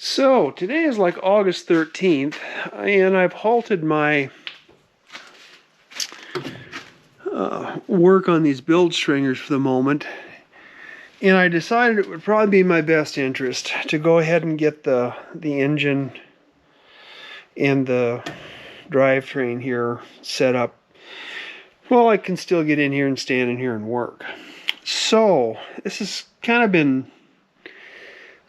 So today is like August 13th, and I've halted my work on these build stringers for the moment, and I decided it would probably be my best interest to go ahead and get the engine and the drivetrain here set up. Well, I can still get in here and stand in here and work. So this has kind of been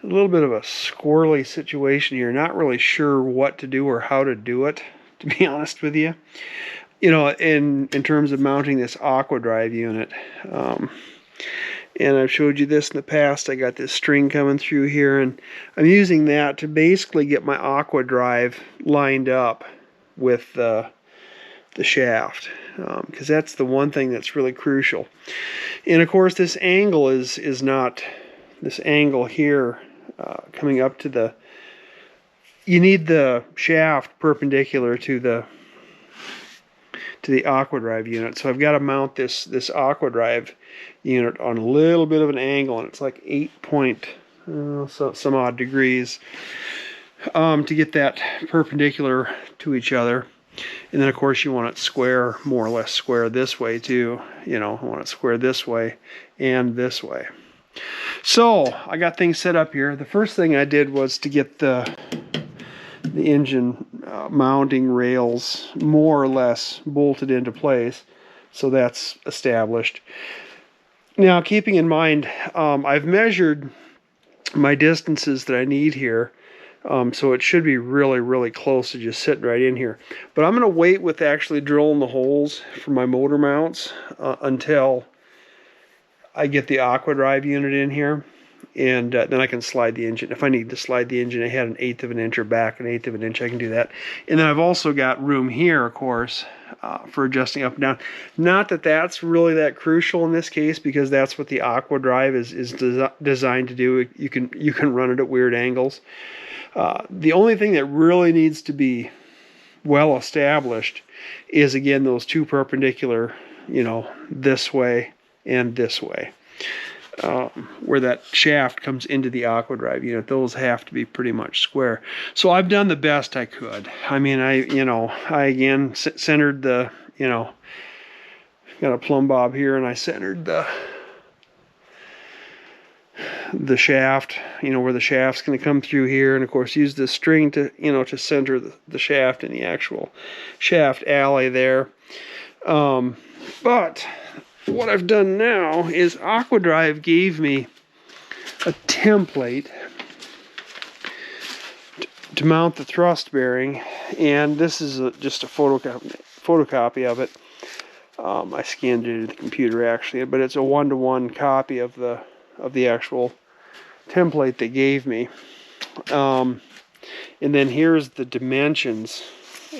a little bit of a squirrely situation here. Not really sure what to do or how to do it, to be honest with you. You know, in terms of mounting this Aquadrive unit. And I've showed you this in the past. I got this string coming through here, and I'm using that to basically get my Aquadrive lined up with the shaft, because that's the one thing that's really crucial. And of course, this angle is not this angle here coming up to the. You need the shaft perpendicular to the Aquadrive unit. So I've got to mount this Aquadrive unit on a little bit of an angle, and it's like 8 point some odd degrees to get that perpendicular to each other. And then of course you want it square, more or less square this way too. You know, I want it square this way and this way. So I got things set up here. The first thing I did was to get the engine mounting rails more or less bolted into place, so that's established. Now, keeping in mind, I've measured my distances that I need here, so it should be really close to just sitting right in here. But I'm going to wait with actually drilling the holes for my motor mounts until I get the Aquadrive unit in here, and then I can slide the engine. If I need to slide the engine ahead 1/8 of an inch or back 1/8 of an inch, I can do that. And then I've also got room here, of course, for adjusting up and down. Not that that's really that crucial in this case, because that's what the Aquadrive is designed to do. You can run it at weird angles. The only thing that really needs to be well established is, again, those two perpendicular, you know, this way and this way, where that shaft comes into the Aquadrive unit. Those have to be pretty much square. So I've done the best I could. I mean, I again centered the, got a plumb bob here, and I centered the shaft, where the shaft's going to come through here, and of course use this string to, to center the shaft in the actual shaft alley there. But what I've done now is Aquadrive gave me a template to mount the thrust bearing, and this is just a photocopy of it. I scanned it into the computer actually, but it's a 1-to-1 copy of the actual template they gave me. And then here's the dimensions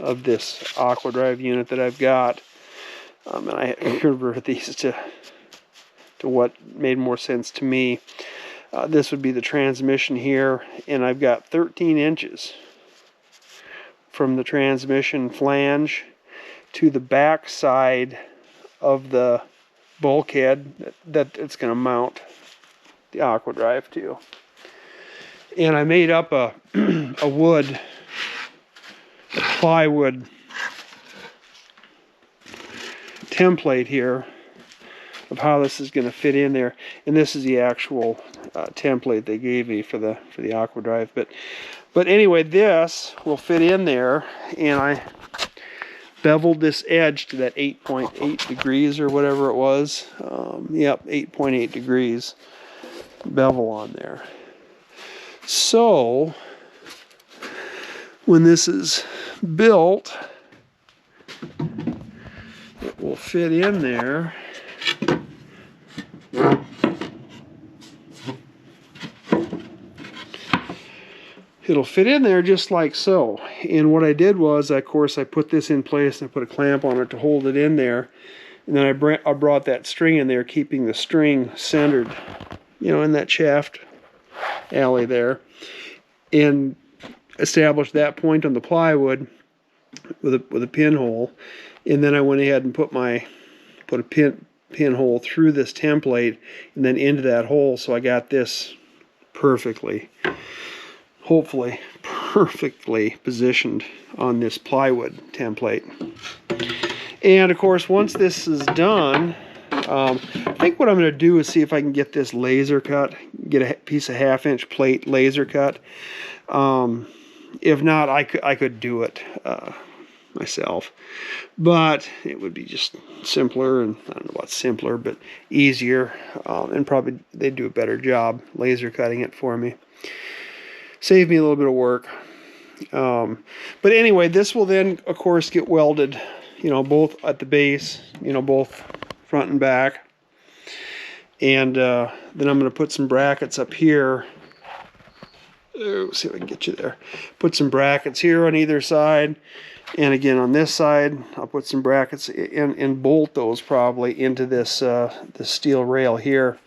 of this Aquadrive unit that I've got. And I converted these to what made more sense to me. This would be the transmission here, and I've got 13 inches from the transmission flange to the back side of the bulkhead that it's going to mount the Aquadrive to. And I made up a plywood template here of how this is going to fit in there, and this is the actual template they gave me for the Aquadrive. But anyway, this will fit in there, and I beveled this edge to that 8.8 degrees or whatever it was. Yep, 8.8 degrees bevel on there. So when this is built, it will fit in there. It'll fit in there just like so. And what I did was, of course, I put this in place and I put a clamp on it to hold it in there. And then I brought that string in there, keeping the string centered, in that shaft alley there, and established that point on the plywood with a pinhole. And then I went ahead and put a pinhole through this template and then into that hole, so I got this perfectly. hopefully perfectly positioned on this plywood template. And of course, once this is done, I think what I'm going to do is see if I can get this laser cut, get a piece of 1/2-inch plate laser cut. If not, I could do it myself, but it would be just simpler, and I don't know about simpler, but easier, and probably they'd do a better job laser cutting it for me. Save me a little bit of work. But anyway, this will then, of course, get welded, you know, both at the base, you know, both front and back. And then I'm going to put some brackets up here. Let's see if I can get you there. Put some brackets here on either side. And again, on this side, I'll put some brackets and bolt those probably into this, this steel rail here.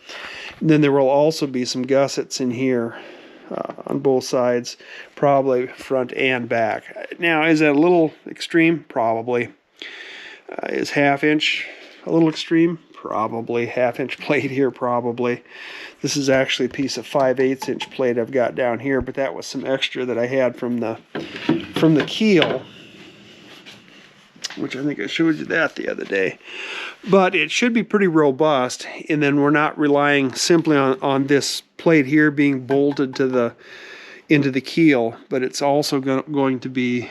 And then there will also be some gussets in here. On both sides, probably front and back. Now, is that a little extreme? Probably. Is 1/2-inch a little extreme? Probably. 1/2-inch plate here, probably. This is actually a piece of 5/8-inch plate I've got down here, but that was some extra that I had from the keel, which I think I showed you that the other day. But it should be pretty robust, and then we're not relying simply on this plate here being bolted to into the keel, but it's also going to be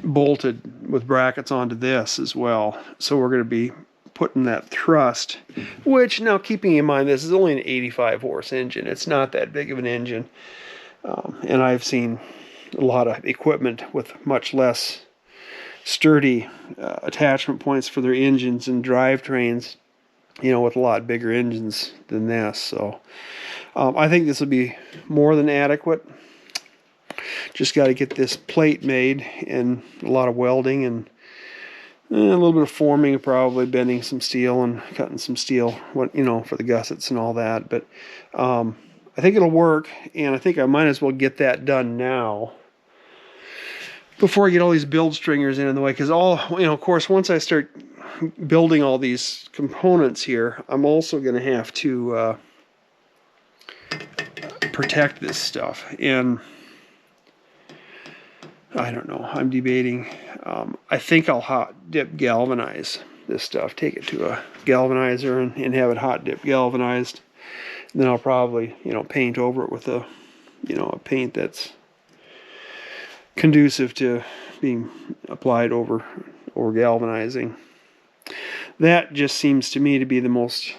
bolted with brackets onto this as well. So we're going to be putting that thrust, which, now keeping in mind this is only an 85 horse engine, it's not that big of an engine, and I've seen a lot of equipment with much less sturdy attachment points for their engines and drivetrains, you know, with a lot bigger engines than this. So I think this will be more than adequate. Just got to get this plate made, and a lot of welding and a little bit of forming, probably bending some steel and cutting some steel, you know, for the gussets and all that. But I think it'll work, and I think I might as well get that done now before I get all these build stringers in the way, because of course, once I start building all these components here, I'm also going to have to protect this stuff. And I don't know, I'm debating. I think I'll hot dip galvanize this stuff, take it to a galvanizer and have it hot dip galvanized. And then I'll probably, you know, paint over it with a paint that's conducive to being applied over galvanizing. That just seems to me to be the most,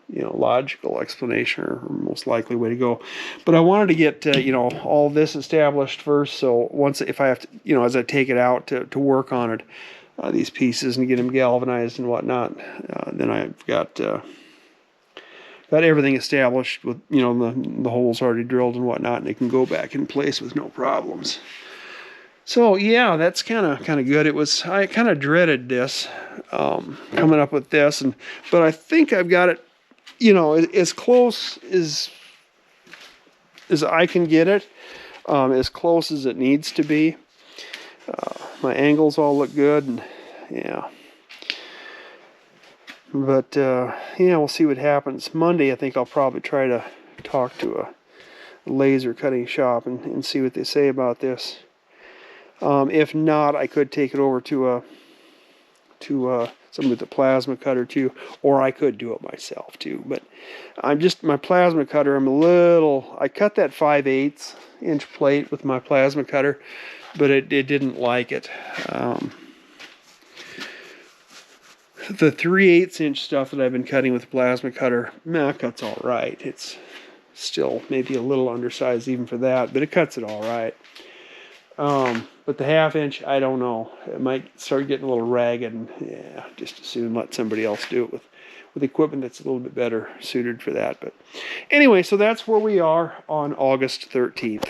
you know, logical explanation, or most likely way to go. But I wanted to get you know, all this established first, so if I have to, you know, as I take it out to work on it, these pieces, and get them galvanized and whatnot, then I've got everything established with, you know, the holes already drilled and whatnot, and it can go back in place with no problems. So yeah, that's kind of good. I kind of dreaded this, coming up with this, but I think I've got it, you know, as close as I can get it, as close as it needs to be. My angles all look good, and yeah. But yeah, we'll see what happens. Monday, I think I'll probably try to talk to a laser cutting shop and see what they say about this. If not, I could take it over to somebody with a plasma cutter too, or I could do it myself too. But my plasma cutter, I cut that 5/8-inch plate with my plasma cutter, but it didn't like it. The 3/8-inch stuff that I've been cutting with the plasma cutter, cuts all right. It's still maybe a little undersized even for that, but it cuts it all right. But the 1/2-inch, I don't know. It might start getting a little ragged, and yeah, just as soon let somebody else do it with equipment that's a little bit better suited for that. But anyway, so that's where we are on August 13th.